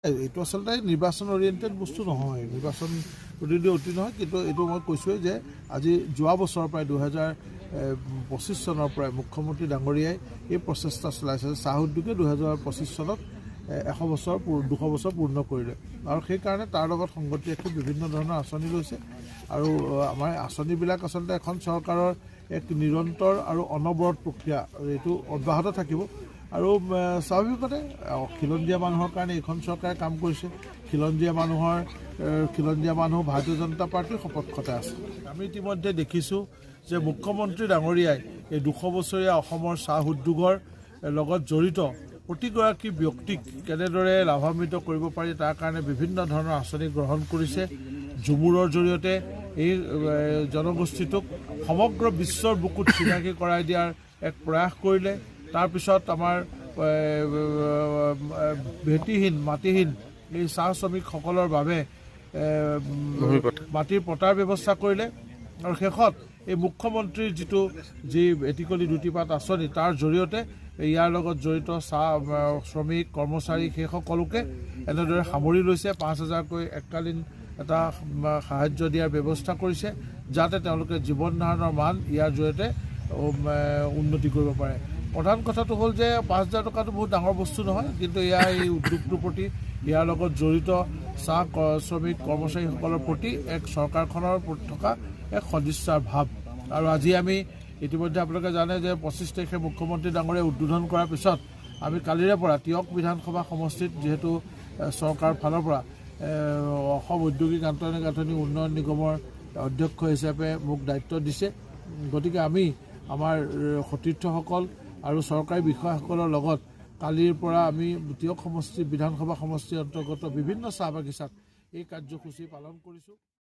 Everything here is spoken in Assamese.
এইটো আচলতে নিৰ্বাচন অৰিয়েণ্টেড বস্তু নহয়, নিৰ্বাচন প্ৰতিনিধি অতি নহয়, কিন্তু এইটো মই কৈছোঁৱেই যে আজি যোৱা বছৰৰ পৰাই 2025 চনৰ পৰাই মুখ্যমন্ত্ৰী ডাঙৰীয়াই এই প্ৰচেষ্টা চলাইছে। চাহ উদ্যোগে 2025 চনত 200 বছৰ পূৰ্ণ কৰিলে আৰু সেইকাৰণে তাৰ লগত সংগতি ৰাখি বিভিন্ন ধৰণৰ আঁচনি লৈছে। আৰু আমাৰ আঁচনিবিলাক আচলতে এখন চৰকাৰৰ এক নিৰন্তৰ আৰু অনবৰত প্ৰক্ৰিয়া, এইটো অব্যাহত থাকিব। আৰু স্বাভাৱিকতে খিলঞ্জীয়া মানুহৰ কাৰণে এইখন চৰকাৰে কাম কৰিছে। খিলঞ্জীয়া মানুহ ভাৰতীয় জনতা পাৰ্টীৰ সপক্ষতে আছে। আমি ইতিমধ্যে দেখিছোঁ যে মুখ্যমন্ত্ৰী ডাঙৰীয়াই এই 200 বছৰীয়া অসমৰ চাহ উদ্যোগৰ লগত জড়িত প্ৰতিগৰাকী ব্যক্তিক কেনেদৰে লাভান্বিত কৰিব পাৰি তাৰ কাৰণে বিভিন্ন ধৰণৰ আঁচনি গ্ৰহণ কৰিছে। ঝুমুৰৰ জৰিয়তে এই জনগোষ্ঠীটোক সমগ্ৰ বিশ্বৰ বুকুত চিনাকি কৰাই দিয়াৰ এক প্ৰয়াস কৰিলে। তাৰপিছত আমাৰ মাটিহীন এই চাহ শ্ৰমিকসকলৰ বাবে মাটিৰ পটাৰ ব্যৱস্থা কৰিলে। আৰু শেষত এই মুখ্যমন্ত্ৰীৰ যি এটিকলি দুটিপাত আঁচনি তাৰ জৰিয়তে ইয়াৰ লগত জড়িত চাহ শ্ৰমিক কৰ্মচাৰী সেই সকলোকে এনেদৰে সামৰি লৈছে। 5,000কৈ এককালীন এটা সাহায্য দিয়াৰ ব্যৱস্থা কৰিছে, যাতে তেওঁলোকে জীৱন ধাৰণৰ মান ইয়াৰ জৰিয়তে উন্নতি কৰিব পাৰে। প্ৰধান কথাটো হ'ল যে 5,000 টকাটো বহুত ডাঙৰ বস্তু নহয়, কিন্তু এই উদ্যোগটোৰ প্ৰতি ইয়াৰ লগত জড়িত চাহ শ্ৰমিক কৰ্মচাৰীসকলৰ প্ৰতি এক চৰকাৰখনৰ প্ৰতি থকা এক সদিচ্ছাৰ ভাৱ। আৰু আজি আমি ইতিমধ্যে আপোনালোকে জানে যে 25 তাৰিখে মুখ্যমন্ত্ৰী ডাঙৰীয়াই উদ্বোধন কৰাৰ পিছত আমি কালিৰে পৰা টিয়ক বিধানসভা সমষ্টিত যিহেতু চৰকাৰৰ ফালৰ পৰা অসম ঔদ্যোগিক আন্তঃগাঁথনি উন্নয়ন নিগমৰ অধ্যক্ষ হিচাপে মোক দায়িত্ব দিছে, গতিকে আমি আমাৰ সতীৰ্থসকল আৰু চৰকাৰী বিষয়াসকলৰ লগত কালিৰ পৰা আমি টিয়ক বিধানসভা সমষ্টিৰ অন্তৰ্গত বিভিন্ন চাহ বাগিচাত এই কাৰ্যসূচী পালন কৰিছোঁ।